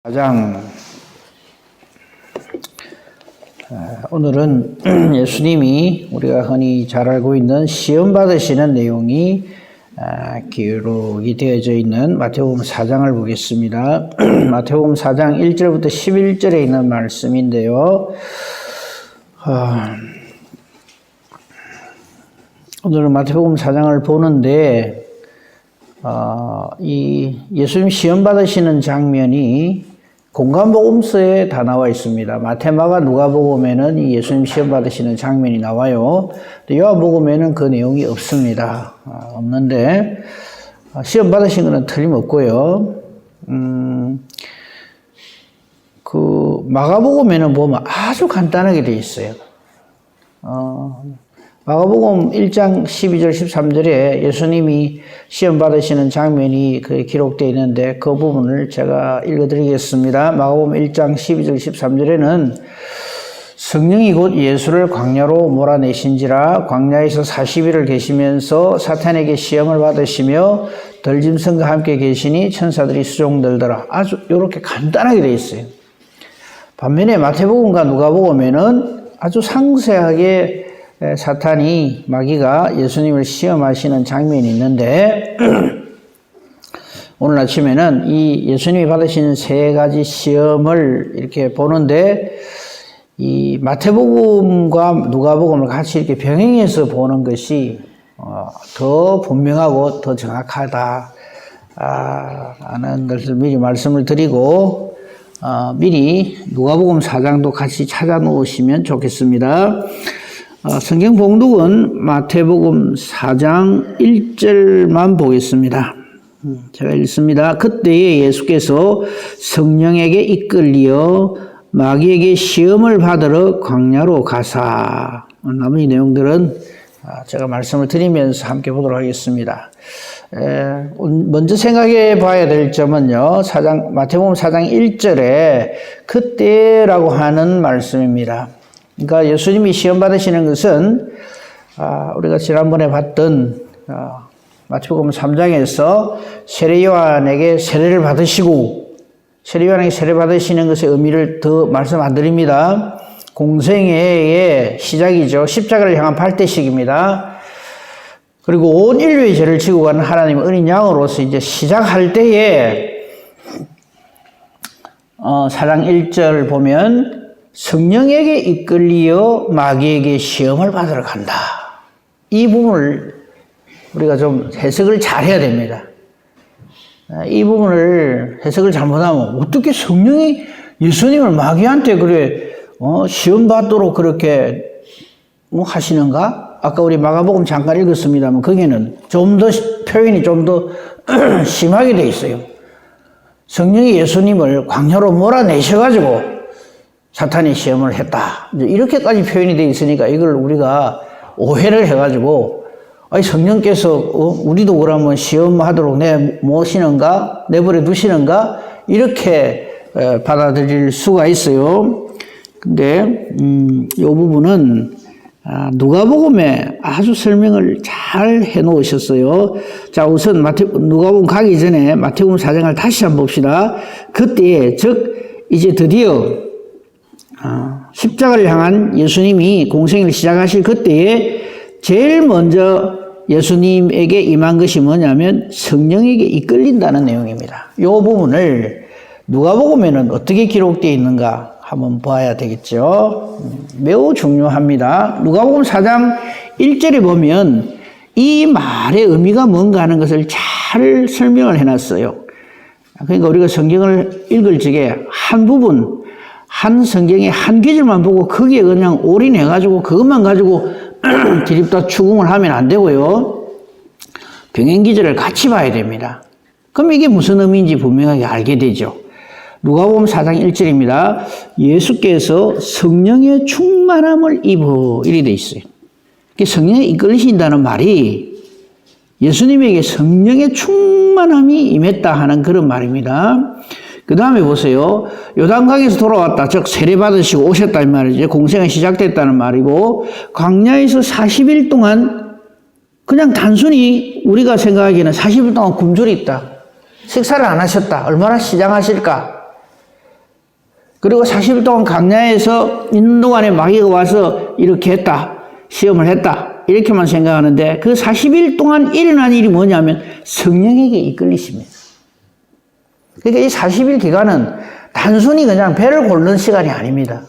가장 오늘은 예수님이 우리가 흔히 잘 알고 있는 시험 받으시는 내용이 기록이 되어져 있는 마태복음 4장을 보겠습니다. 마태복음 4장 1절부터 11절에 있는 말씀인데요. 오늘은 마태복음 4장을 보는데 이 예수님 시험 받으시는 장면이 공관복음서에 다 나와 있습니다. 마태, 마가, 누가복음에는 이 예수님 시험 받으시는 장면이 나와요. 요한복음에는 그 내용이 없습니다. 없는데 시험 받으신 것은 틀림없고요. 그 마가복음에는 보면 아주 간단하게 되어 있어요. 마가복음 1장 12절 13절에 예수님이 시험 받으시는 장면이 기록되어 있는데 그 부분을 제가 읽어드리겠습니다. 마가복음 1장 12절 13절에는 성령이 곧 예수를 광야로 몰아내신지라 광야에서 40일을 계시면서 사탄에게 시험을 받으시며 덜짐승과 함께 계시니 천사들이 수종들더라. 아주 이렇게 간단하게 되어 있어요. 반면에 마태복음과 누가복음에는 아주 상세하게 사탄이 마귀가 예수님을 시험하시는 장면이 있는데 오늘 아침에는 이 예수님이 받으시는 세 가지 시험을 이렇게 보는데 이 마태복음과 누가복음을 같이 이렇게 병행해서 보는 것이 더 분명하고 더 정확하다 하는 것을 미리 말씀을 드리고 미리 누가복음 4장도 같이 찾아 놓으시면 좋겠습니다. 성경 봉독은 마태복음 4장 1절만 보겠습니다. 제가 읽습니다. 그때에 예수께서 성령에게 이끌리어 마귀에게 시험을 받으러 광야로 가사. 나머지 내용들은 제가 말씀을 드리면서 함께 보도록 하겠습니다. 먼저 생각해 봐야 될 점은요. 마태복음 4장 1절에 그때라고 하는 말씀입니다. 그러니까 예수님이 시험 받으시는 것은 우리가 지난번에 봤던 마태복음 3장에서 세례 요한에게 세례를 받으시고 세례 요한에게 세례 받으시는 것의 의미를 더 말씀 안 드립니다. 공생애의 시작이죠. 십자가를 향한 발대식입니다. 그리고 온 인류의 죄를 지고 가는 하나님의 어린 양으로서 이제 시작할 때에 4장 1절 보면 성령에게 이끌리어 마귀에게 시험을 받으러 간다. 이 부분을 우리가 좀 해석을 잘 해야 됩니다. 이 부분을 해석을 잘못하면 어떻게 성령이 예수님을 마귀한테 그래 시험 받도록 그렇게 하시는가? 아까 우리 마가복음 잠깐 읽었습니다만 거기는 좀 더 표현이 좀 더 심하게 돼 있어요. 성령이 예수님을 광야로 몰아내셔가지고 사탄이 시험을 했다. 이렇게까지 표현이 되어 있으니까 이걸 우리가 오해를 해가지고 성령께서 우리도 그러면 시험하도록 내모시는가? 내버려 두시는가? 이렇게 받아들일 수가 있어요. 근데 이 부분은 누가복음에 아주 설명을 잘 해놓으셨어요. 자, 우선 누가복음 가기 전에 마태복음 4장을 다시 한번 봅시다. 그때 즉 이제 드디어 십자가를 향한 예수님이 공생을 시작하실 그때에 제일 먼저 예수님에게 임한 것이 뭐냐면 성령에게 이끌린다는 내용입니다. 이 부분을 누가복음에는 어떻게 기록되어 있는가 한번 봐야 되겠죠. 매우 중요합니다. 누가복음 4장 1절에 보면 이 말의 의미가 뭔가 하는 것을 잘 설명을 해놨어요. 그러니까 우리가 성경을 읽을 적에 한 부분 한 성경의 한 구절만 보고 거기에 그냥 올인해가지고 그것만 가지고 드립다 추궁을 하면 안 되고요. 병행 기절을 같이 봐야 됩니다. 그럼 이게 무슨 의미인지 분명하게 알게 되죠. 누가복음 4장 1절입니다. 예수께서 성령의 충만함을 입어 이렇게 돼 있어요. 성령에 이끌리신다는 말이 예수님에게 성령의 충만함이 임했다 하는 그런 말입니다. 그 다음에 보세요. 요단강에서 돌아왔다. 즉 세례 받으시고 오셨다 이 말이죠. 공생이 시작됐다는 말이고 광야에서 40일 동안 그냥 단순히 우리가 생각하기에는 40일 동안 굶주려 있다. 식사를 안 하셨다. 얼마나 시장하실까? 그리고 40일 동안 강야에서 있는 동안에 마귀가 와서 이렇게 했다. 시험을 했다. 이렇게만 생각하는데 그 40일 동안 일어난 일이 뭐냐면 성령에게 이끌리십니다. 그러니까 이 40일 기간은 단순히 그냥 배를 고르는 시간이 아닙니다.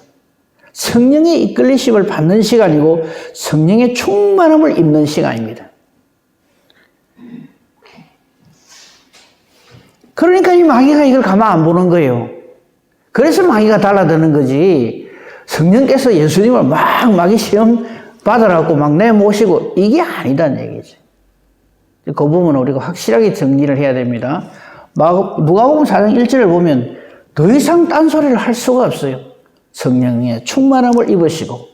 성령의 이끌리심을 받는 시간이고 성령의 충만함을 입는 시간입니다. 그러니까 이 마귀가 이걸 가만 안 보는 거예요. 그래서 마귀가 달라드는 거지. 성령께서 예수님을 막 마귀 시험 받으라고 막 내모시고 이게 아니다는 얘기죠. 그 부분은 우리가 확실하게 정리를 해야 됩니다. 누가복음 4장 1절을 보면 더 이상 딴소리를 할 수가 없어요. 성령의 충만함을 입으시고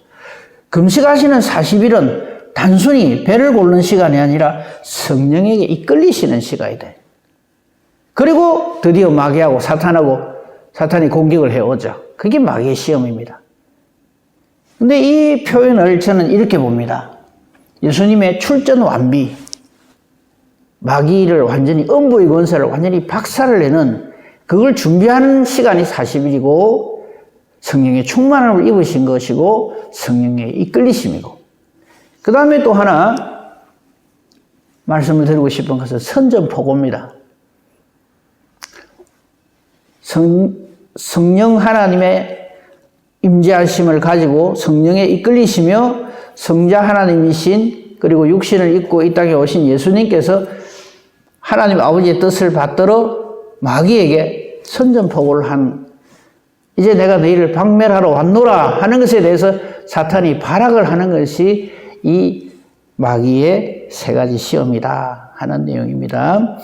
금식하시는 40일은 단순히 배를 고르는 시간이 아니라 성령에게 이끌리시는 시간이다. 그리고 드디어 마귀하고 사탄이 공격을 해오죠. 그게 마귀의 시험입니다. 근데 이 표현을 저는 이렇게 봅니다. 예수님의 출전 완비, 마귀를 완전히 음부의 권세를 완전히 박살을 내는 그걸 준비하는 시간이 40일이고 성령의 충만함을 입으신 것이고 성령의 이끌리심이고 그 다음에 또 하나 말씀을 드리고 싶은 것은 선전포고입니다. 성령 하나님의 임재하심을 가지고 성령에 이끌리시며 성자 하나님이신 그리고 육신을 입고 이 땅에 오신 예수님께서 하나님 아버지의 뜻을 받들어 마귀에게 선전포고를 한 이제 내가 너희를 박멸하러 왔노라 하는 것에 대해서 사탄이 발악을 하는 것이 이 마귀의 세 가지 시험이다 하는 내용입니다.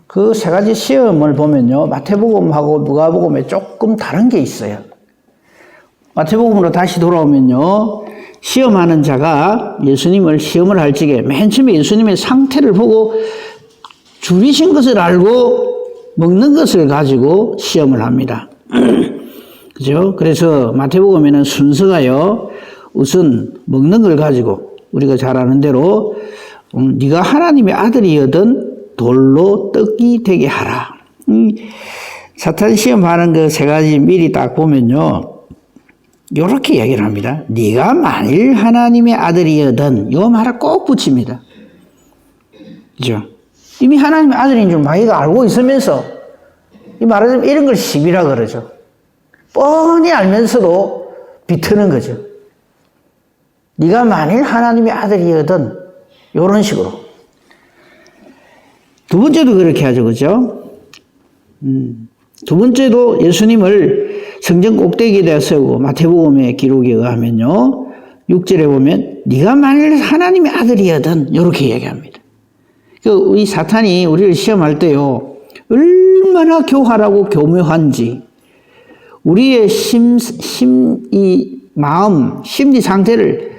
그 세 가지 시험을 보면요. 마태복음하고 누가복음에 조금 다른 게 있어요. 마태복음으로 다시 돌아오면요. 시험하는 자가 예수님을 시험을 할 적에 맨 처음에 예수님의 상태를 보고 줄이신 것을 알고 먹는 것을 가지고 시험을 합니다. 그죠? 그래서 마태복음에는 순서가요. 우선 먹는 걸 가지고 우리가 잘 아는 대로 네가 하나님의 아들이거든 돌로 떡이 되게 하라. 사탄 시험하는 그 세 가지 미리 딱 보면요. 이렇게 얘기를 합니다. 네가 만일 하나님의 아들이거든 이 말을 꼭 붙입니다. 그죠? 이미 하나님의 아들인 줄 마귀가 알고 있으면서 이 말하자면 이런 걸 시비라 그러죠. 뻔히 알면서도 비트는 거죠. 네가 만일 하나님의 아들이거든 이런 식으로. 두 번째도 그렇게 하죠. 그죠? 두 번째도 예수님을 성전 꼭대기에다 세우고 마태복음의 기록에 의하면요. 6절에 보면 네가 만일 하나님의 아들이거든 이렇게 얘기합니다. 이 사탄이 우리를 시험할 때요. 얼마나 교활하고 교묘한지 우리의 마음, 심리 상태를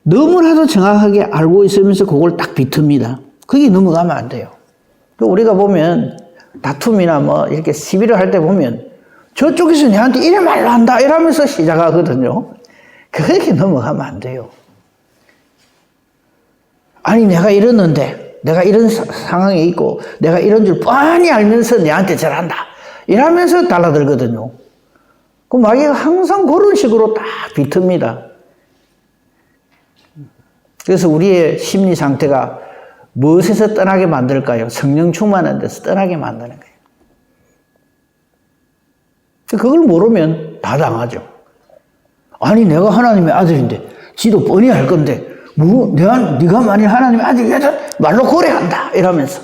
너무나도 정확하게 알고 있으면서 그걸 딱 비틉니다. 그게 넘어가면 안 돼요. 우리가 보면 다툼이나 뭐 이렇게 시비를 할 때 보면 저쪽에서 내한테 이래 말로 한다 이러면서 시작하거든요. 그렇게 넘어가면 안 돼요. 아니 내가 이랬는데 내가 이런 상황에 있고 내가 이런 줄 뻔히 알면서 내한테 절한다 이러면서 달라들거든요. 그 마귀가 항상 그런 식으로 딱 비틉니다. 그래서 우리의 심리 상태가 무엇에서 떠나게 만들까요? 성령 충만한 데서 떠나게 만드는 거예요. 그걸 모르면 다 당하죠. 아니 내가 하나님의 아들인데 지도 뻔히 알 건데 뭐 네가 만일 하나님의 아들이다 말로 고래한다 이러면서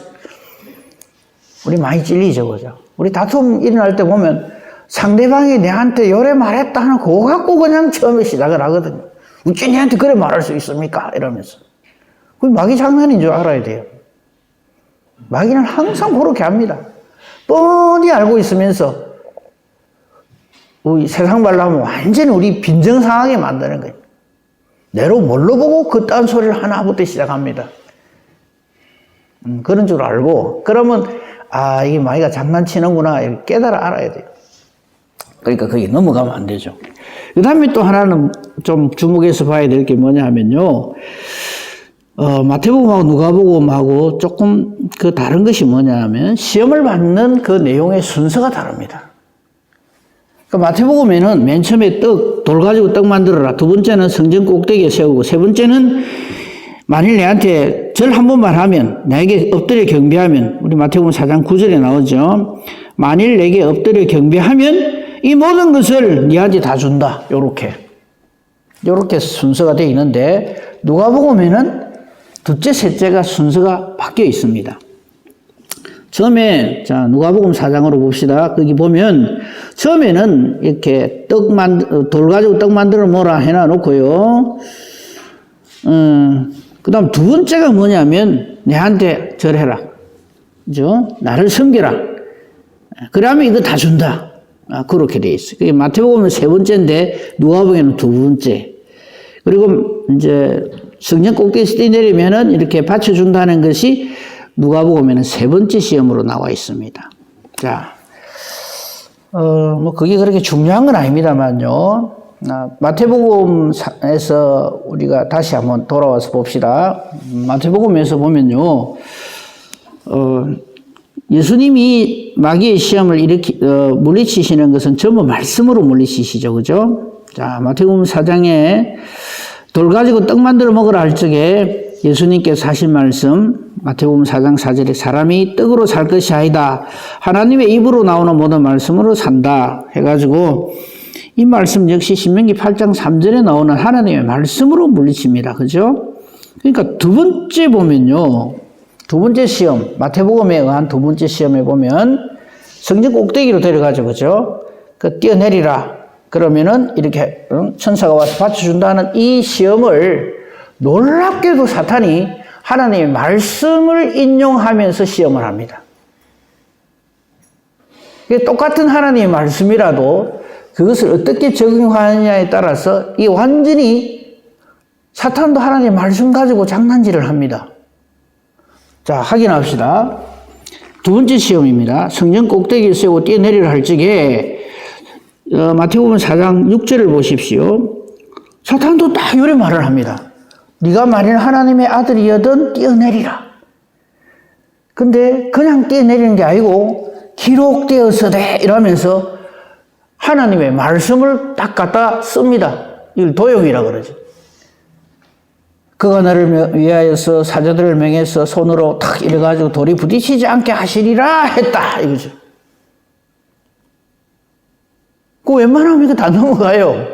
우리 많이 찔리죠. 그죠? 우리 다툼 일어날 때 보면 상대방이 내한테 요래 말했다 하는 그거 갖고 그냥 처음에 시작을 하거든요. 어찌 내한테 그래 말할 수 있습니까? 이러면서. 그 마귀 장난인 줄 알아야 돼요. 마귀는 항상 그렇게 합니다. 뻔히 알고 있으면서 우리 세상 말로 하면 완전히 우리 빈정상하게 만드는 거예요. 내로 뭘로 보고 그딴 소리를 하나부터 시작합니다. 그런 줄 알고 그러면 이게 마귀가 장난치는구나 이렇게 깨달아 알아야 돼요. 그러니까 거기 넘어가면 안 되죠. 그 다음에 또 하나는 좀 주목해서 봐야 될 게 뭐냐 하면요. 마태복음하고 누가복음하고 조금 그 다른 것이 뭐냐면 시험을 받는 그 내용의 순서가 다릅니다. 그러니까 마태복음에는 맨 처음에 돌 가지고 떡 만들어라. 두 번째는 성전 꼭대기에 세우고, 세 번째는 만일 내한테 절 한 번만 하면, 나에게 엎드려 경배하면, 우리 마태복음 4장 9절에 나오죠. 만일 내게 엎드려 경배하면 이 모든 것을 네한테 다 준다. 요렇게 순서가 되어 있는데, 누가복음에는 둘째, 셋째가 순서가 바뀌어 있습니다. 처음에, 자, 누가복음 4장으로 봅시다. 거기 보면, 처음에는 이렇게 돌 가지고 떡 만들어 뭐라 해놔놓고요. 그 다음 두 번째가 뭐냐면, 내한테 절해라. 그죠? 나를 섬겨라. 그러면 이거 다 준다. 그렇게 돼 있어요. 그게 마태복음은 세 번째인데, 누가복음에는 두 번째. 그리고 이제 성전 꼭대기에서 뛰내리면은 이렇게 받쳐준다는 것이 누가복음에는 세 번째 시험으로 나와 있습니다. 자, 뭐 그게 그렇게 중요한 건 아닙니다만요. 마태복음에서 우리가 다시 한번 돌아와서 봅시다. 마태복음에서 보면요, 예수님이 마귀의 시험을 물리치시는 것은 전부 말씀으로 물리치시죠, 그죠? 자, 마태복음 4장에 돌 가지고 떡 만들어 먹으라 할 적에 예수님께서 하신 말씀, 마태복음 4장 4절에 사람이 떡으로 살 것이 아니다. 하나님의 입으로 나오는 모든 말씀으로 산다. 해가지고 이 말씀 역시 신명기 8장 3절에 나오는 하나님의 말씀으로 물리칩니다. 그죠? 그러니까 두 번째 보면요. 두 번째 시험, 마태복음에 의한 두 번째 시험에 보면 성전 꼭대기로 데려가죠. 그죠? 뛰어내리라. 그러면은 이렇게 천사가 와서 받쳐준다는 이 시험을 놀랍게도 사탄이 하나님의 말씀을 인용하면서 시험을 합니다. 똑같은 하나님의 말씀이라도 그것을 어떻게 적용하느냐에 따라서 이 완전히 사탄도 하나님의 말씀 가지고 장난질을 합니다. 자, 확인합시다. 두 번째 시험입니다. 성전 꼭대기에 세우고 뛰어내리라 할 적에 마태복음 4장 6절을 보십시오. 사탄도 딱 이런 말을 합니다. 네가 만일 하나님의 아들이여든 뛰어내리라. 근데 그냥 뛰어내리는 게 아니고 기록되었으되 이러면서 하나님의 말씀을 딱 갖다 씁니다. 이걸 도용이라 그러죠. 그가 나를 위하여서 사자들을 명해서 손으로 탁 이래가지고 돌이 부딪히지 않게 하시리라 했다. 이거죠. 그 웬만하면 이거 다 넘어가요.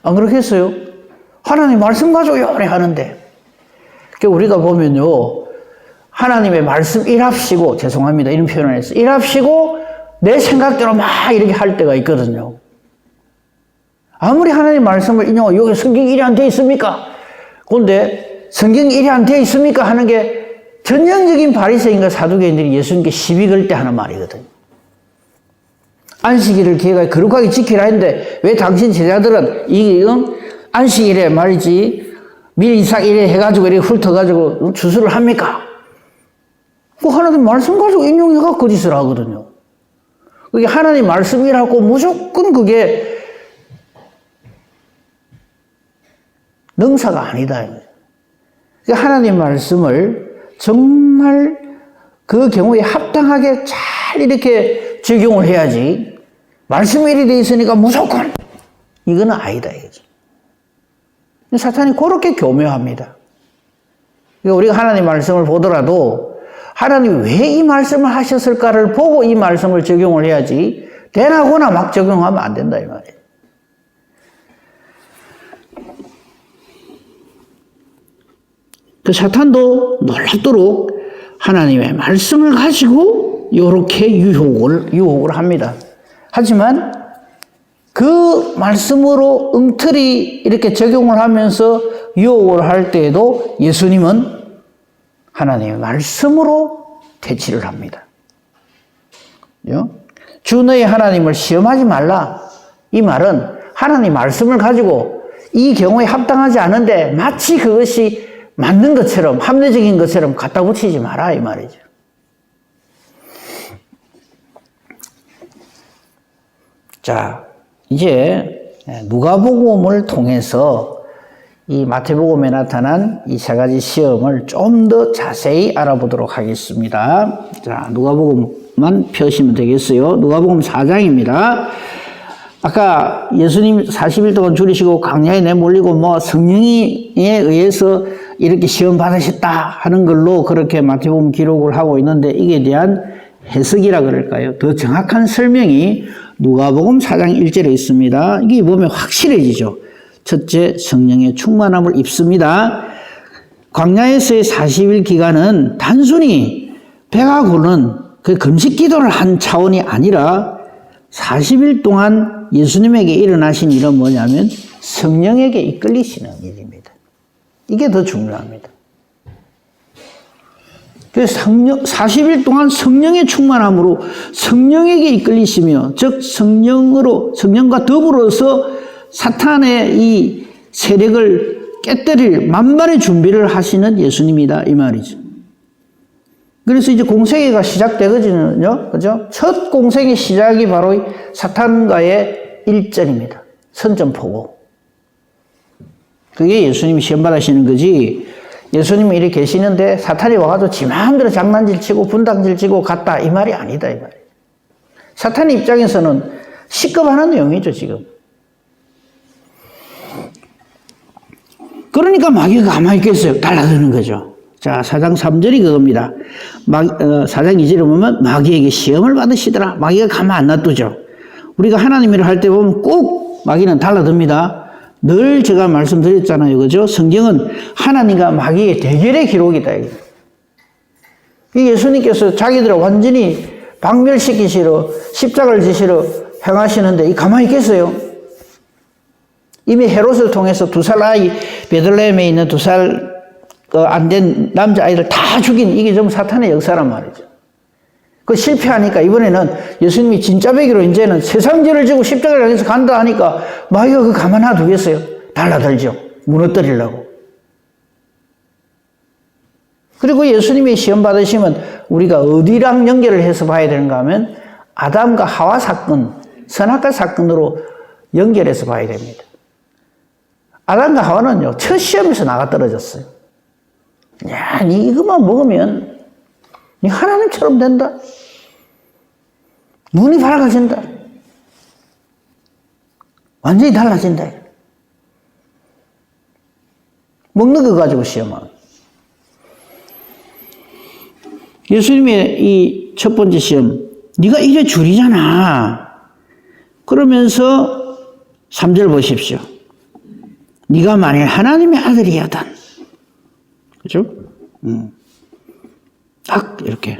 안 그렇겠어요? 하나님 말씀 가지고 요래 하는데. 우리가 보면요. 하나님의 말씀 일합시고, 죄송합니다. 이런 표현을 했어요. 일합시고, 내 생각대로 막 이렇게 할 때가 있거든요. 아무리 하나님 말씀을 인용하고, 여기 성경 일이 안 돼 있습니까? 그런데 성경 일이 안 돼 있습니까? 하는 게 전형적인 바리새인과 사두개인들이 예수님께 시비 걸 때 하는 말이거든요. 안식일을 기회가 거룩하게 지키라 했는데 왜 당신 제자들은 안식일에 말이지 밀이삭 이래 해가지고 이렇게 훑어가지고 주술을 합니까? 그 하나님 말씀 가지고 인용해가 거짓을 하거든요. 그게 하나님 말씀이라고 무조건 그게 능사가 아니다. 그러니까 하나님 말씀을 정말 그 경우에 합당하게 잘 이렇게 적용을 해야지. 말씀이 이리 돼 있으니까 무조건 이거는 아니다 이거죠. 사탄이 그렇게 교묘합니다. 그러니까 우리가 하나님 말씀을 보더라도 하나님이 왜 이 말씀을 하셨을까를 보고 이 말씀을 적용을 해야지 대나고나 막 적용하면 안 된다 이 말이에요. 그 사탄도 놀랍도록 하나님의 말씀을 가지고 이렇게 유혹을 합니다. 하지만 그 말씀으로 엉터리 이렇게 적용을 하면서 유혹을 할 때에도 예수님은 하나님의 말씀으로 대치를 합니다. 주 너의 하나님을 시험하지 말라. 이 말은 하나님 말씀을 가지고 이 경우에 합당하지 않은데 마치 그것이 맞는 것처럼 합리적인 것처럼 갖다 붙이지 마라 이 말이죠. 자, 이제 누가복음을 통해서 이 마태복음에 나타난 이 세 가지 시험을 좀 더 자세히 알아보도록 하겠습니다. 자, 누가복음만 펴시면 되겠어요. 누가복음 4장입니다. 아까 예수님 40일 동안 줄이시고 광야에 내몰리고 뭐 성령에 의해서 이렇게 시험 받으셨다 하는 걸로 그렇게 마태복음 기록을 하고 있는데 이게 대한 해석이라 그럴까요? 더 정확한 설명이 누가복음 4장 1절에 있습니다. 이게 보면 확실해지죠. 첫째, 성령의 충만함을 입습니다. 광야에서의 40일 기간은 단순히 배가 고른 그 금식 기도를 한 차원이 아니라 40일 동안 예수님에게 일어나신 일은 뭐냐면 성령에게 이끌리시는 일입니다. 이게 더 중요합니다. 그래서 40일 동안 성령의 충만함으로 성령에게 이끌리시며, 즉 성령과 더불어서 사탄의 이 세력을 깨뜨릴 만반의 준비를 하시는 예수님이다 이 말이죠. 그래서 이제 공생애가 시작되거든요. 그죠? 첫 공생의 시작이 바로 사탄과의 일전입니다. 선전포고. 그게 예수님이 시험 받으시는 거지. 예수님이 이렇게 계시는데 사탄이 와가지고 지 마음대로 장난질 치고 분당질 치고 갔다 이 말이 아니다 이 말이에요. 사탄의 입장에서는 시급하는 내용이죠 지금. 그러니까 마귀가 가만히 있겠어요. 달라드는 거죠. 자, 4장 3절이 그겁니다. 4장 2절에 보면 마귀에게 시험을 받으시더라. 마귀가 가만 안 놔두죠. 우리가 하나님 일을 할 때 보면 꼭 마귀는 달라듭니다. 늘 제가 말씀드렸잖아요. 그죠? 성경은 하나님과 마귀의 대결의 기록이다. 예수님께서 자기들을 완전히 박멸시키시러 십자가를 지시러 행하시는데 가만히 있겠어요? 이미 헤롯을 통해서 2살 아이, 베들레헴에 있는 2살 안 된 남자아이들 다 죽인 이게 좀 사탄의 역사란 말이죠. 그 실패하니까 이번에는 예수님이 진짜 배기로 이제는 세상 죄를 지고 십자가를 향해서 간다 하니까 마귀가 그 가만 놔두겠어요? 달라들죠. 무너뜨리려고. 그리고 예수님이 시험 받으시면 우리가 어디랑 연결을 해서 봐야 되는가 하면 아담과 하와 사건, 선악과 사건으로 연결해서 봐야 됩니다. 아담과 하와는요, 첫 시험에서 나가 떨어졌어요. 야, 니 이것만 먹으면 니 하나님처럼 된다. 눈이 밝아진다. 완전히 달라진다. 먹는 거 가지고 시험하는. 예수님의 이 첫 번째 시험, 네가 이래 줄이잖아. 그러면서 3절 보십시오. 네가 만일 하나님의 아들이야단. 그죠? 딱 이렇게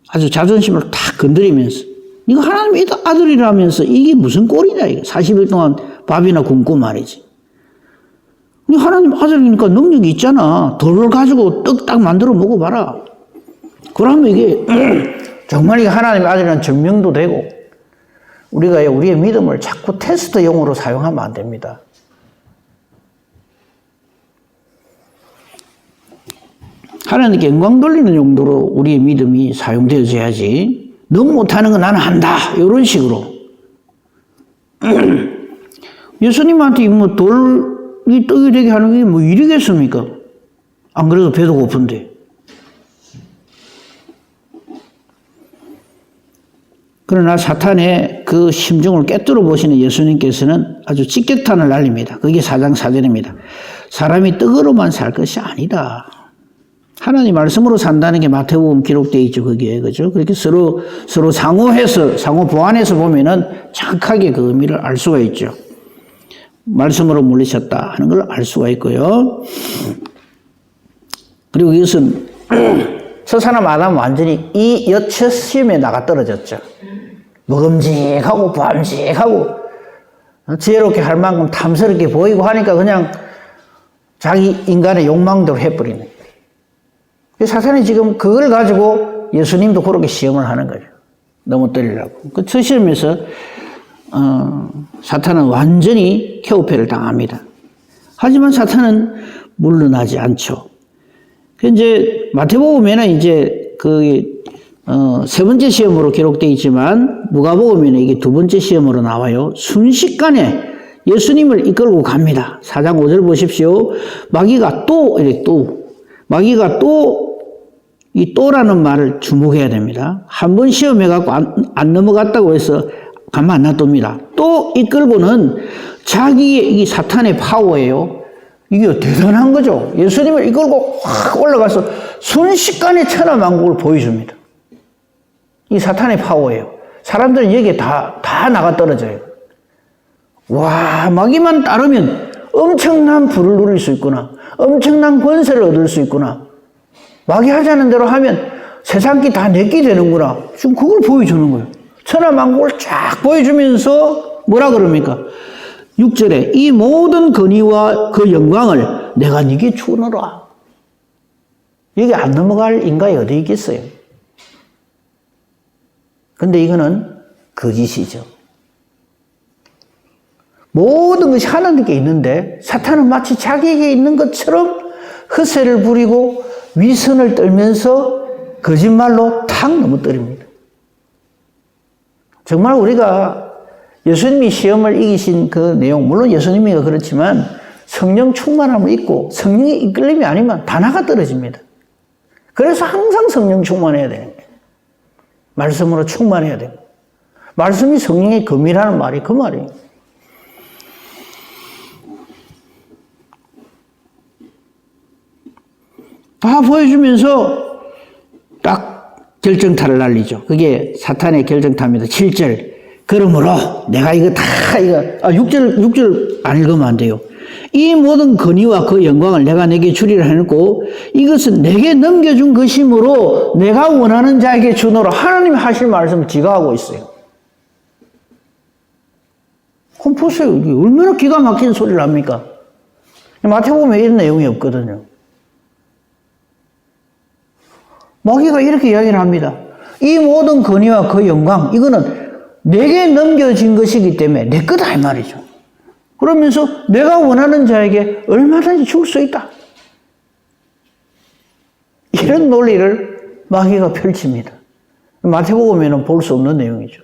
아주 자존심을 탁 건드리면서 네가 하나님의 아들이라면서 이게 무슨 꼴이냐 이거. 40일 동안 밥이나 굶고 말이지. 네 하나님 아들이니까 능력이 있잖아. 돌을 가지고 떡 딱 만들어 먹어봐라. 그러면 이게 정말 이게 하나님의 아들이라는 증명도 되고 우리가 우리의 믿음을 자꾸 테스트용으로 사용하면 안 됩니다. 하나님께 영광 돌리는 용도로 우리의 믿음이 사용되어져야지 너무 못하는 거 나는 한다 이런 식으로 예수님한테 뭐 돌이 떡이 되게 하는 게 뭐 일이겠습니까? 안 그래도 배도 고픈데. 그러나 사탄의 그 심정을 깨뜨려 보시는 예수님께서는 아주 직격탄을 날립니다. 그게 4장 4절입니다. 사람이 떡으로만 살 것이 아니다. 하나님 말씀으로 산다는 게 마태복음 기록되어 있죠. 거기에. 그죠? 그렇게 서로 상호해서, 상호 보완해서 보면은 정확하게 그 의미를 알 수가 있죠. 말씀으로 물리셨다 하는 걸 알 수가 있고요. 그리고 이것은 저 사람 아담은 완전히 이 여첫 시험에 나가 떨어졌죠. 먹음직하고 보암직하고 지혜롭게 할 만큼 탐스럽게 보이고 하니까 그냥 자기 인간의 욕망대로 해버리는 거예요. 사탄이 지금 그걸 가지고 예수님도 그렇게 시험을 하는 거죠. 넘어뜨리려고. 그 첫 시험에서 사탄은 완전히 쾌우패를 당합니다. 하지만 사탄은 물러나지 않죠. 이제 마태복음에는 이제 세 번째 시험으로 기록되어 있지만 누가복음에는 이게 두 번째 시험으로 나와요. 순식간에 예수님을 이끌고 갑니다. 4장 5절 보십시오. 마귀가 또, 이래 마귀가 이 또라는 말을 주목해야 됩니다. 한 번 시험해갖고 안 넘어갔다고 해서 가만 안 놔둡니다. 또 이끌고는 자기의 이 사탄의 파워예요. 이게 대단한 거죠. 예수님을 이끌고 확 올라가서 순식간에 천하만국을 보여줍니다. 이 사탄의 파워예요. 사람들은 여기에 다 나가 떨어져요. 와, 마귀만 따르면 엄청난 부를 누릴 수 있구나. 엄청난 권세를 얻을 수 있구나. 마귀 하자는 대로 하면 세상 기 다 내게 되는구나. 지금 그걸 보여주는 거예요. 천하만국을 쫙 보여주면서 뭐라 그럽니까? 6절에 이 모든 권위와 그 영광을 내가 네게 주노라. 여기 안 넘어갈 인간이 어디 있겠어요? 근데 이거는 거짓이죠. 모든 것이 하나님께 있는데 사탄은 마치 자기에게 있는 것처럼 헛세를 부리고 위선을 떨면서 거짓말로 탁 넘어뜨립니다. 정말 우리가 예수님이 시험을 이기신 그 내용, 물론 예수님이 그렇지만 성령 충만함을 잊고 성령의 이끌림이 아니면 다 나가 떨어집니다. 그래서 항상 성령 충만해야 되는 거예요. 말씀으로 충만해야 되고. 말씀이 성령의 검이라는 말이 그 말이에요. 다 보여주면서 딱 결정타를 날리죠. 그게 사탄의 결정타입니다. 7절. 그러므로 내가 이거 6절 안 읽으면 안 돼요. 이 모든 권위와 그 영광을 내가 내게 주리라 해놓고 이것은 내게 넘겨준 것이므로 내가 원하는 자에게 주노라. 하나님이 하실 말씀을 지가 하고 있어요. 그럼 보세요. 이게 얼마나 기가 막힌 소리를 합니까? 마태복음에 이런 내용이 없거든요. 마귀가 이렇게 이야기를 합니다. 이 모든 권위와 그 영광, 이거는 내게 넘겨진 것이기 때문에 내 거다 이 말이죠. 그러면서 내가 원하는 자에게 얼마든지 줄 수 있다. 이런 논리를 마귀가 펼칩니다. 마태복음에는 볼 수 없는 내용이죠.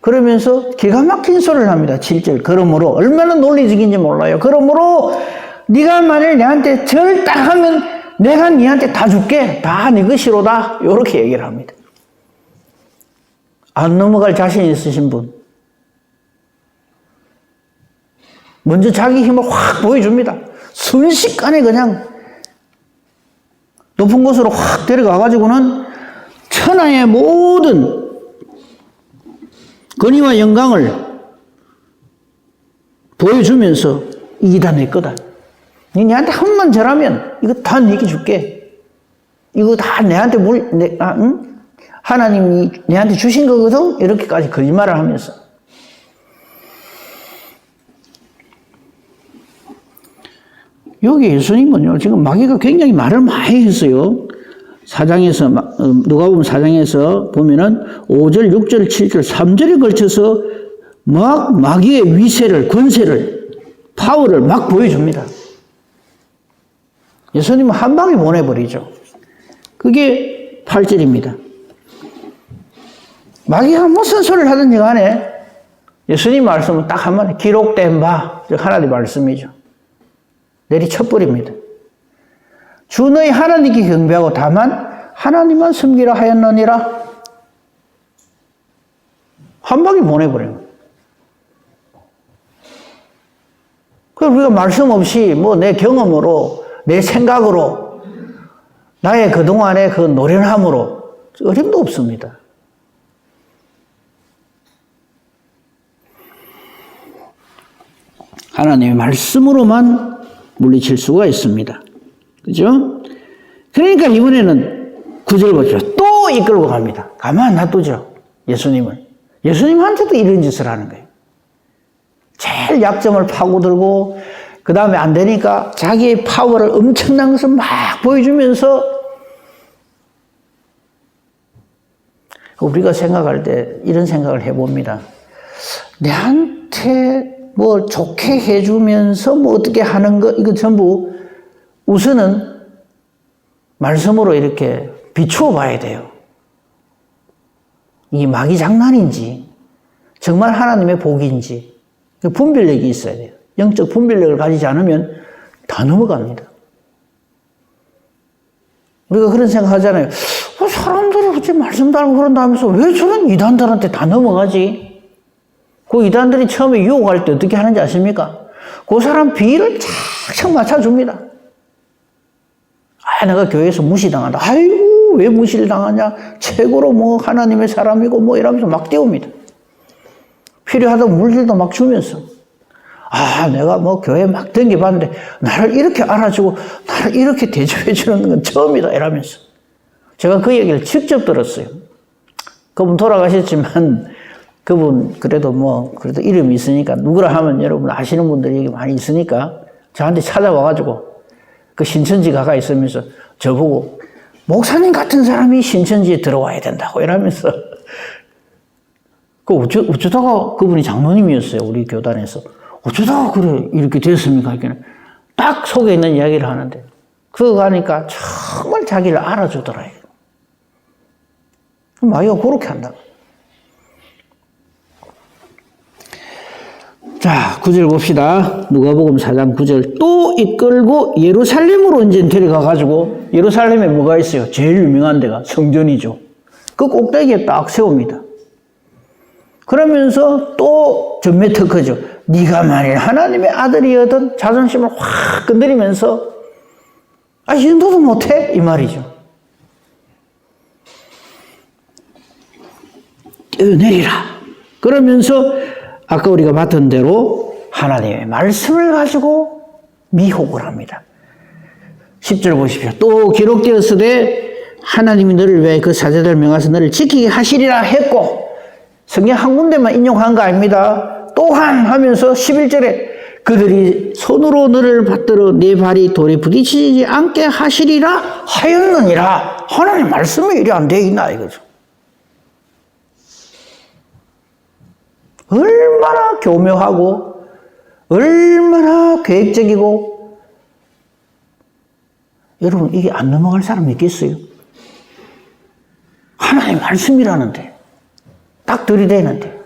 그러면서 기가 막힌 소리를 합니다. 7절. 그러므로 얼마나 논리적인지 몰라요. 그러므로 네가 만일 내한테 절 딱 하면 내가 네한테 다 줄게. 다 네 것이로다. 이렇게 얘기를 합니다. 안 넘어갈 자신 있으신 분. 먼저 자기 힘을 확 보여줍니다. 순식간에 그냥 높은 곳으로 확 데려가가지고는 천하의 모든 권위와 영광을 보여주면서 이게 다 내 거다. 니한테 한 번 절하면 이거 다 내게 줄게. 이거 다 내한테 하나님이 내한테 주신 거거든? 이렇게까지 거짓말을 하면서. 여기 예수님은요, 지금 마귀가 굉장히 말을 많이 했어요. 누가복음 4장에서 보면은 5절, 6절, 7절, 3절에 걸쳐서 막 마귀의 위세를, 권세를, 파워를 막 보여줍니다. 예수님은 한 방에 보내버리죠. 그게 8절입니다. 마귀가 무슨 소리를 하든지 간에 예수님 말씀은 딱 한마디 기록된 바, 즉 하나님의 말씀이죠. 내리쳐버립니다. 주 너희 하나님께 경배하고 다만 하나님만 섬기라 하였느니라. 한 방에 보내버려요. 그래서 우리가 말씀 없이 뭐 내 경험으로 내 생각으로 나의 그동안의 그 노련함으로 어림도 없습니다. 하나님의 말씀으로만 물리칠 수가 있습니다. 그죠? 그러니까 이번에는 9절 보죠. 또 이끌고 갑니다. 가만 놔두죠. 예수님을. 예수님한테도 이런 짓을 하는 거예요. 제일 약점을 파고들고 그 다음에 안 되니까 자기의 파워를 엄청난 것을 막 보여주면서 우리가 생각할 때 이런 생각을 해봅니다. 내한테 뭐 좋게 해주면서 뭐 어떻게 하는 거 이거 전부 우선은 말씀으로 이렇게 비추어 봐야 돼요. 이 마귀 장난인지 정말 하나님의 복인지 분별력이 있어야 돼요. 영적 분별력을 가지지 않으면 다 넘어갑니다. 우리가 그런 생각 하잖아요. 사람들이 어째 말씀도 알고 그런다면서 왜 저런 이단들한테 다 넘어가지? 그 이단들이 처음에 유혹할 때 어떻게 하는지 아십니까? 그 사람 비위를 착착 맞춰줍니다. 내가 교회에서 무시당한다. 아이고, 왜 무시를 당하냐? 최고로 뭐 하나님의 사람이고 뭐 이러면서 막 띄웁니다. 필요하다고 물질도 막 주면서. 내가 뭐 교회 막 댕겨봤는데 나를 이렇게 알아주고 나를 이렇게 대접해 주는 건 처음이다 이러면서. 제가 그 얘기를 직접 들었어요. 그분 돌아가셨지만 그분 그래도 이름이 있으니까 누구라 하면 여러분 아시는 분들이 얘기 많이 있으니까 저한테 찾아와가지고 그 신천지 가가 있으면서 저보고 목사님 같은 사람이 신천지에 들어와야 된다고 이러면서 어쩌다가 그분이 장로님이었어요. 우리 교단에서. 어쩌다가 그래 이렇게 됐습니까? 딱 속에 있는 이야기를 하는데 그거 가니까 정말 자기를 알아주더라. 마귀가 그렇게 한다. 자, 9절 봅시다. 누가복음 4장 9절. 또 이끌고 예루살렘으로 이제 데려가가지고, 예루살렘에 뭐가 있어요? 제일 유명한 데가 성전이죠. 그 꼭대기에 딱 세웁니다. 그러면서 또 전매 특허죠. 네가 만일 하나님의 아들이거든 자존심을 확 건드리면서 이 정도도 못해? 이 말이죠. 뛰어내리라. 그러면서 아까 우리가 봤던 대로 하나님의 말씀을 가지고 미혹을 합니다. 10절 보십시오. 또 기록되었으되 하나님이 너를 위해 그 사제들 명하사 너를 지키게 하시리라 했고, 성경 한 군데만 인용한 거 아닙니다. 또한 하면서 11절에 그들이 손으로 너를 받들어 네 발이 돌에 부딪히지 않게 하시리라 하였느니라. 하나님 말씀이 이래 안 돼 있나 이거죠. 얼마나 교묘하고 얼마나 계획적이고, 여러분 이게 안 넘어갈 사람이 있겠어요? 하나님 말씀이라는데 딱 들이대는데.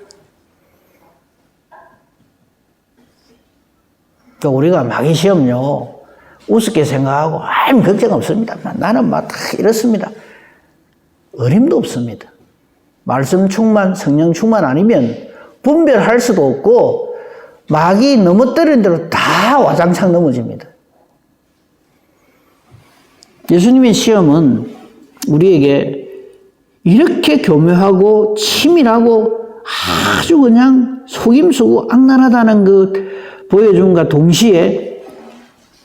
우리가 마귀 시험요 우습게 생각하고 아무 걱정 없습니다. 나는 막 다 이렇습니다. 어림도 없습니다. 말씀 충만, 성령 충만 아니면 분별할 수도 없고 마귀 넘어뜨리는 대로 다 와장창 넘어집니다. 예수님의 시험은 우리에게 이렇게 교묘하고 치밀하고 아주 그냥 속임수고 악랄하다는 것 보여줌과 동시에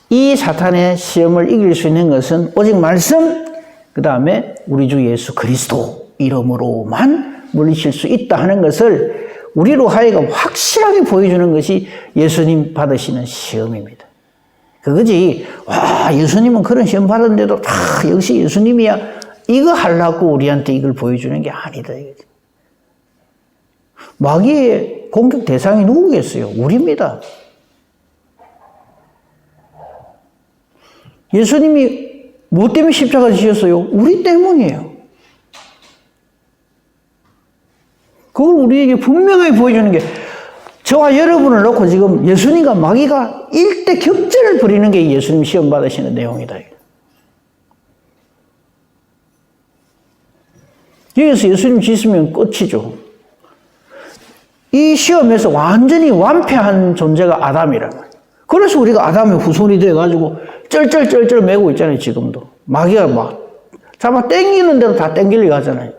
이 사탄의 시험을 이길 수 있는 것은 오직 말씀, 그 다음에 우리 주 예수 그리스도 이름으로만 물리칠 수 있다 하는 것을 우리로 하여금 확실하게 보여주는 것이 예수님 받으시는 시험입니다. 그거지, 예수님은 그런 시험 받았는데도 역시 예수님이야. 이거 하려고 우리한테 이걸 보여주는 게 아니다. 이거지. 마귀의 공격 대상이 누구겠어요? 우리입니다. 예수님이 뭐 때문에 십자가 지셨어요? 우리 때문이에요. 그걸 우리에게 분명하게 보여주는 게, 저와 여러분을 놓고 지금 예수님과 마귀가 일대 격전을 벌이는 게 예수님 시험 받으시는 내용이다. 여기서 예수님 지으면 끝이죠. 이 시험에서 완전히 완패한 존재가 아담이란 말이에요. 그래서 우리가 아담의 후손이 돼가지고 쩔쩔쩔쩔 매고 있잖아요, 지금도. 마귀가 막 잡아 땡기는 대로 다 땡기려고 하잖아요.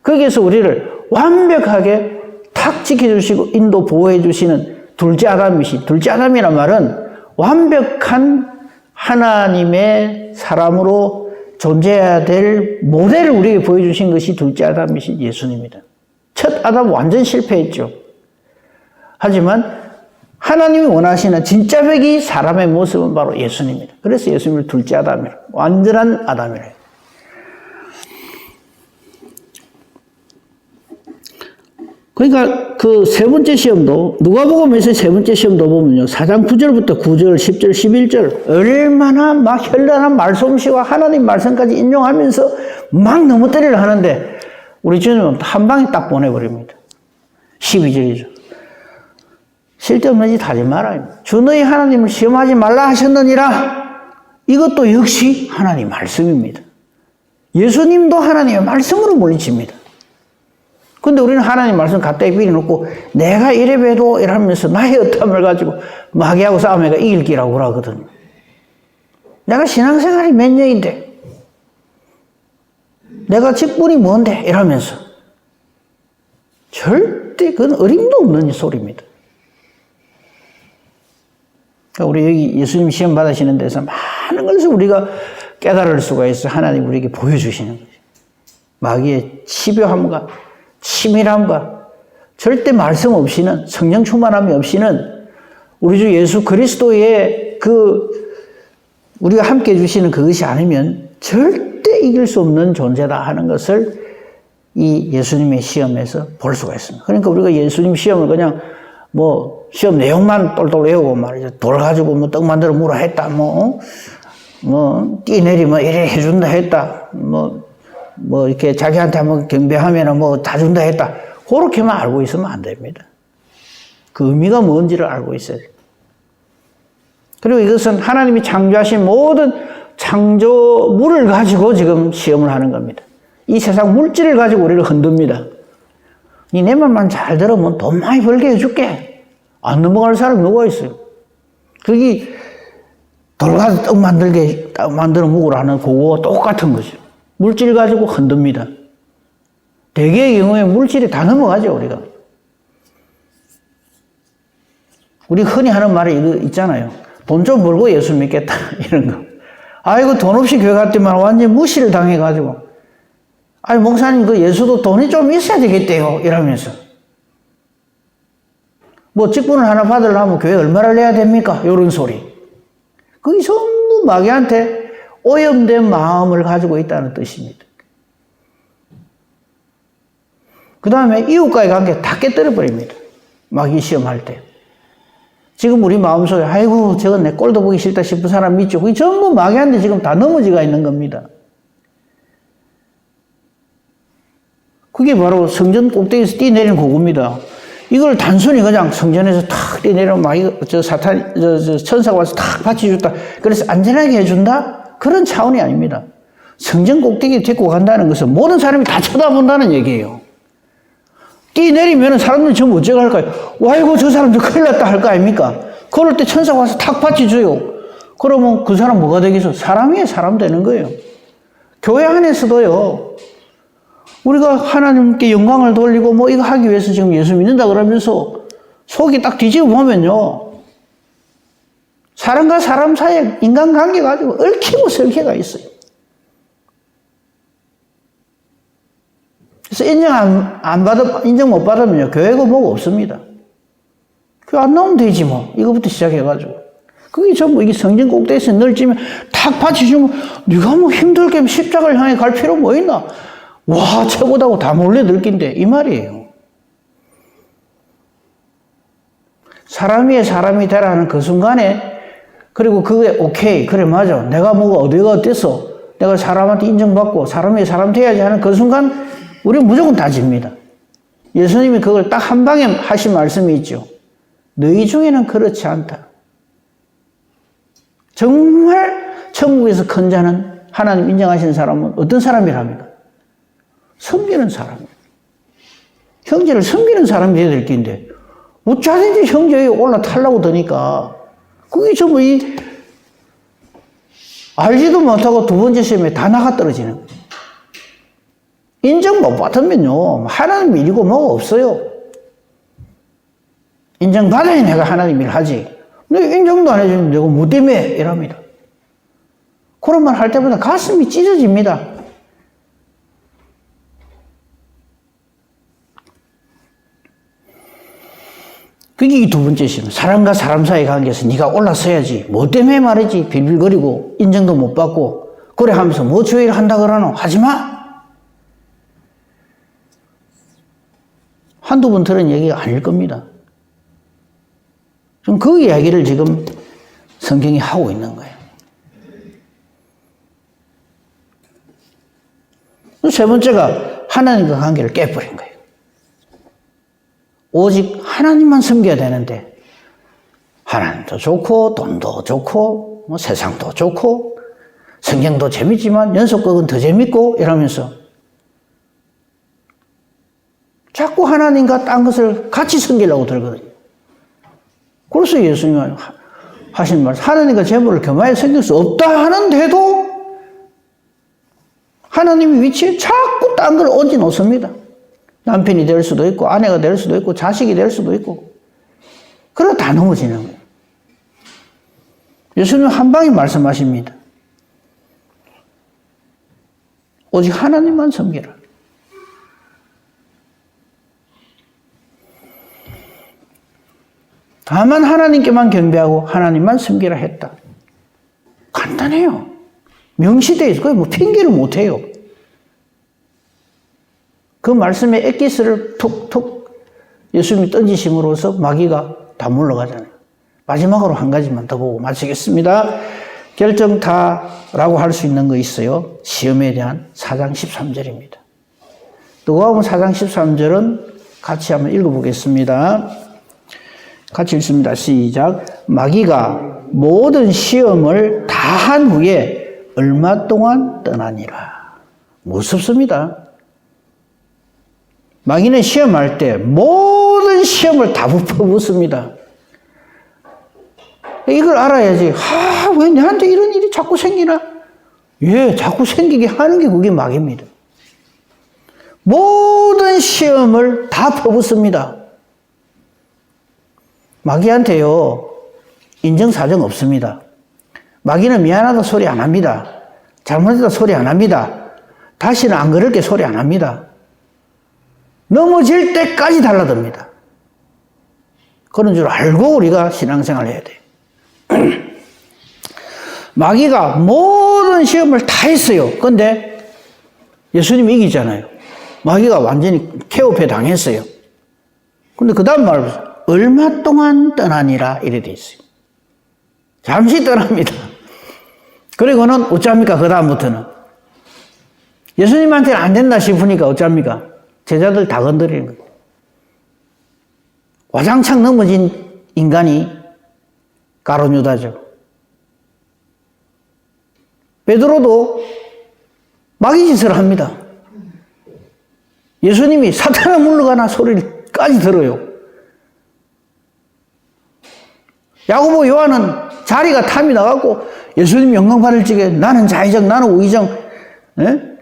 거기에서 우리를 완벽하게 탁 지켜주시고 인도 보호해주시는 둘째 아담이시. 둘째 아담이란 말은 완벽한 하나님의 사람으로 존재해야 될 모델을 우리에게 보여주신 것이 둘째 아담이신 예수님입니다. 첫 아담 완전 실패했죠. 하지만 하나님이 원하시는 진짜 백이 사람의 모습은 바로 예수님입니다. 그래서 예수님을 둘째 아담이라, 완전한 아담이라. 그러니까 그 세 번째 시험도, 누가복음에서 세 번째 시험도 보면요, 4장 9절부터 9절, 10절, 11절 얼마나 막 현란한 말솜씨와 하나님 말씀까지 인용하면서 막 넘어뜨리려 하는데 우리 주님은 한 방에 딱 보내버립니다. 12절이죠. 쓸데없는 짓 하지 마라. 주 너희 하나님을 시험하지 말라 하셨느니라. 이것도 역시 하나님 말씀입니다. 예수님도 하나님의 말씀으로 물리칩니다. 근데 우리는 하나님 말씀 갖다 빌어놓고 내가 이래봬도 이러면서 나의 어탐을 가지고 마귀하고 싸우면 이길 기라고 그러거든요. 내가 신앙생활이 몇 년인데 내가 직분이 뭔데 이러면서 절대 그건 어림도 없는 소리입니다. 우리 여기 예수님 시험 받으시는 데서 많은 것을 우리가 깨달을 수가 있어. 하나님 우리에게 보여주시는 거죠. 마귀의 집요함과 치밀함과 절대 말씀 없이는, 성령 충만함이 없이는 우리 주 예수 그리스도의 우리가 함께 해주시는 그것이 아니면 절대 이길 수 없는 존재다 하는 것을 이 예수님의 시험에서 볼 수가 있습니다. 그러니까 우리가 예수님 시험을 그냥 시험 내용만 똘똘 외우고 말이죠. 돌 가지고 떡 만들어 무라 했다. 띠 내리면 이래 해준다 했다. 이렇게 자기한테 한번 경배하면 다 준다 했다. 그렇게만 알고 있으면 안 됩니다. 그 의미가 뭔지를 알고 있어야 돼요. 그리고 이것은 하나님이 창조하신 모든 창조물을 가지고 지금 시험을 하는 겁니다. 이 세상 물질을 가지고 우리를 흔듭니다. 내 말만 잘 들으면 돈 많이 벌게 해줄게. 안 넘어갈 사람 누가 있어요? 그게 돌 가지고 떡 만들어 먹으라는 그거와 똑같은 거죠. 물질 가지고 흔듭니다. 대개의 경우에 물질이 다 넘어가죠, 우리가. 우리 흔히 하는 말이 이거 있잖아요. 돈 좀 벌고 예수 믿겠다. 이런 거. 아이고, 돈 없이 교회 갔더만 완전 무시를 당해가지고. 아니, 목사님, 그 예수도 돈이 좀 있어야 되겠대요. 이러면서. 직분을 하나 받으려면 교회 얼마를 내야 됩니까? 이런 소리. 그게 전부 마귀한테 오염된 마음을 가지고 있다는 뜻입니다. 그 다음에 이웃과의 관계 다 깨뜨려 버립니다. 마귀 시험할 때. 지금 우리 마음속에 아이고 저건 내 꼴도 보기 싫다 싶은 사람 있죠. 그게 전부 마귀한테 지금 다 넘어지가 있는 겁니다. 그게 바로 성전 꼭대기에서 뛰내리는 그겁니다. 이걸 단순히 그냥 성전에서 탁 뛰내리면 마귀 천사가 와서 탁 받쳐줬다. 그래서 안전하게 해준다? 그런 차원이 아닙니다. 성전 꼭대기에 데리고 간다는 것은 모든 사람이 다 쳐다본다는 얘기예요. 뛰내리면 사람들이 전부 어쩌고 할까요? 아이고 저 사람들 큰일 났다 할 거 아닙니까? 그럴 때 천사가 와서 탁 받쳐줘요. 그러면 그 사람 뭐가 되겠어? 사람이 사람 되는 거예요. 교회 안에서도요. 우리가 하나님께 영광을 돌리고 이거 하기 위해서 지금 예수 믿는다 그러면서 속이 딱 뒤집어 보면요. 사람과 사람 사이에 인간관계 가지고 얽히고 설키가 있어요. 그래서 인정 못 받으면요. 교회고 뭐고 없습니다. 교회 안 나오면 되지 뭐. 이거부터 시작해가지고. 그게 전부 이게 성전 꼭대기에서 널찌면 탁 받쳐주면 네가 힘들게 십자가를 향해 갈 필요 뭐 있나? 와, 최고다고 다 몰려들긴데, 이 말이에요. 사람 위에 사람이 되라 하는 그 순간에, 그리고 그게 오케이, 그래, 맞아. 내가 어디가 어땠어? 내가 사람한테 인정받고, 사람 위에 사람 돼야지 하는 그 순간, 우리는 무조건 다 집니다. 예수님이 그걸 딱 한 방에 하신 말씀이 있죠. 너희 중에는 그렇지 않다. 정말 천국에서 큰 자는 하나님 인정하시는 사람은 어떤 사람이랍니까? 섬기는 사람이에요. 형제를 섬기는 사람이 돼야 될 텐데 어쩌든지 형제에 올라타려고 드니까 그게 전부 알지도 못하고 두 번째 시험에 다 나가 떨어지는 거예요. 인정 못 받으면요 하나님 일이고 뭐가 없어요. 인정받아야 내가 하나님 일 하지. 근데 인정도 안 해주면 내가 뭐 때문에 이럽니다. 그런 말 할 때마다 가슴이 찢어집니다. 그게 이 두 번째 시험. 사람과 사람 사이 관계에서 네가 올라서야지. 뭐 때문에 말이지. 빌빌거리고 인정도 못 받고 그래 하면서 뭐 주의를 한다 그러노. 하지 마. 한두 번 들은 얘기가 아닐 겁니다. 좀 그 이야기를 지금 성경이 하고 있는 거예요. 세 번째가 하나님과 관계를 깨버린 거예요. 오직 하나님만 섬겨야 되는데 하나님도 좋고 돈도 좋고 뭐 세상도 좋고 성경도 재밌지만 연속극은 더 재밌고 이러면서 자꾸 하나님과 딴 것을 같이 섬기려고 들거든요. 그래서 예수님이 하신 말씀, 하나님과 재물을 겸하여 섬길 수 없다 하는데도 하나님의 위치에 자꾸 딴 걸 얹어 놓습니다. 남편이 될 수도 있고 아내가 될 수도 있고 자식이 될 수도 있고 그러다 다 넘어지는 거예요. 예수님은 한 방에 말씀하십니다. 오직 하나님만 섬기라. 다만 하나님께만 경배하고 하나님만 섬기라 했다. 간단해요. 명시되어 있어요. 뭐 핑계를 못 해요. 그 말씀에 엑기스를 툭툭 예수님이 던지심으로써 마귀가 다 물러가잖아요. 마지막으로 한 가지만 더 보고 마치겠습니다. 결정타라고 할 수 있는 거 있어요. 시험에 대한 4장 13절입니다. 누가복음 4장 13절은 같이 한번 읽어보겠습니다. 같이 읽습니다. 시작. 마귀가 모든 시험을 다 한 후에 얼마 동안 떠나니라. 무섭습니다. 마귀는 시험할 때 모든 시험을 다 퍼붓습니다. 이걸 알아야지. 왜 내한테 이런 일이 자꾸 생기나? 예, 자꾸 생기게 하는 게 그게 마귀입니다. 모든 시험을 다 퍼붓습니다. 마귀한테요, 인정사정 없습니다. 마귀는 미안하다 소리 안 합니다. 잘못했다 소리 안 합니다. 다시는 안 그럴게 소리 안 합니다. 넘어질 때까지 달라듭니다. 그런 줄 알고 우리가 신앙생활을 해야 돼요. 마귀가 모든 시험을 다 했어요. 근데 예수님이 이기잖아요. 마귀가 완전히 케오패 당했어요. 근데 그 다음 말 얼마 동안 떠나니라 이래 돼 있어요. 잠시 떠납니다. 그리고는 어쩝니까? 그 다음부터는 예수님한테는 안 된다 싶으니까 어쩝니까? 제자들 다 건드리는 거예요. 와장창 넘어진 인간이 가룟유다죠. 베드로도 마귀짓을 합니다. 예수님이 사탄아 물러가나 소리까지 들어요. 야고보 요한은 자리가 탐이 나갖고 예수님 영광 받을 적에 나는 자의정 나는 우의정 에?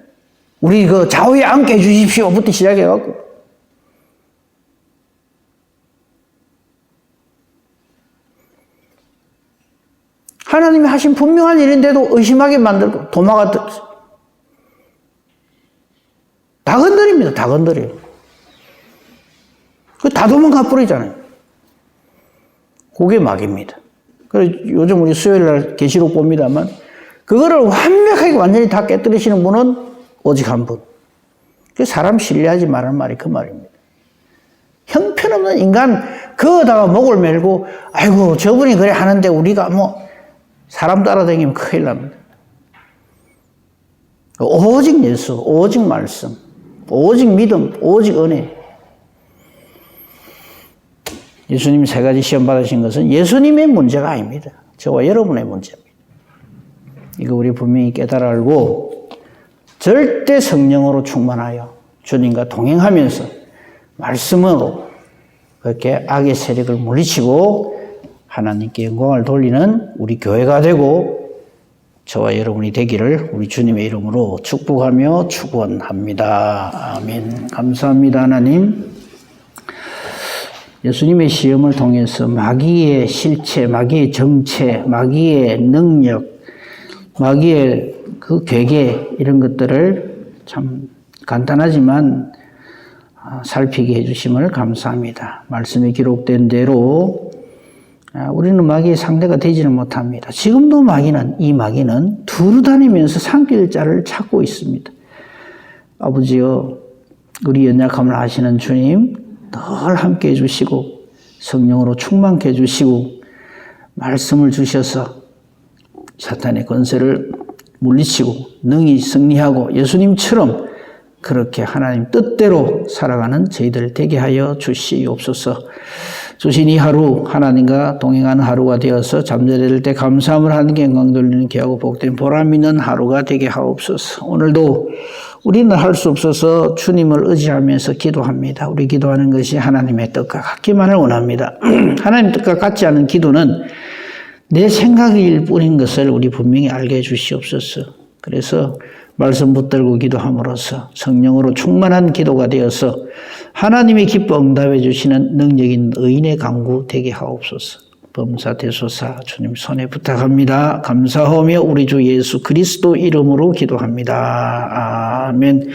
우리 그 좌우에 앉게 해주십시오 부터 시작해갖고 하나님이 하신 분명한 일인데도 의심하게 만들고 도마가 다 건드립니다. 다 건드려요. 다 도망가 버리잖아요. 그게 마귀입니다. 그래서 요즘 우리 수요일날 계시록 봅니다만 그거를 완벽하게 완전히 다 깨뜨리시는 분은 오직 한 분. 사람 신뢰하지 말라는 말이 그 말입니다. 형편없는 인간 그거다가 목을 메고 아이고 저분이 그래 하는데 우리가 뭐 사람 따라다니면 큰일 납니다. 오직 예수, 오직 말씀, 오직 믿음, 오직 은혜. 예수님이 세 가지 시험 받으신 것은 예수님의 문제가 아닙니다. 저와 여러분의 문제입니다. 이거 우리 분명히 깨달아 알고 절대 성령으로 충만하여 주님과 동행하면서 말씀으로 그렇게 악의 세력을 물리치고 하나님께 영광을 돌리는 우리 교회가 되고 저와 여러분이 되기를 우리 주님의 이름으로 축복하며 축원합니다. 아멘. 감사합니다. 하나님. 예수님의 시험을 통해서 마귀의 실체, 마귀의 정체, 마귀의 능력, 마귀의 그 괴계 이런 것들을 참 간단하지만 살피게 해주심을 감사합니다. 말씀에 기록된 대로 우리는 마귀의 상대가 되지는 못합니다. 지금도 이 마귀는 두루다니면서 산길 자를 찾고 있습니다. 아버지여, 우리 연약함을 아시는 주님, 늘 함께 해주시고 성령으로 충만케 해주시고 말씀을 주셔서 사탄의 권세를 물리치고 능히 승리하고 예수님처럼 그렇게 하나님 뜻대로 살아가는 저희들 되게 하여 주시옵소서. 주신 이 하루 하나님과 동행하는 하루가 되어서 잠자리를 때 감사함을 하는 영광 돌리는 귀하고 복된 보람 있는 하루가 되게 하옵소서. 오늘도 우리는 할 수 없어서 주님을 의지하면서 기도합니다. 우리 기도하는 것이 하나님의 뜻과 같기만을 원합니다. 하나님 뜻과 같지 않은 기도는 내 생각일 뿐인 것을 우리 분명히 알게 해주시옵소서. 그래서 말씀 붙들고 기도함으로써 성령으로 충만한 기도가 되어서 하나님이 기뻐 응답해 주시는 능력인 의인의 강구 되게 하옵소서. 범사대소사 주님 손에 부탁합니다. 감사하며 우리 주 예수 그리스도 이름으로 기도합니다. 아멘.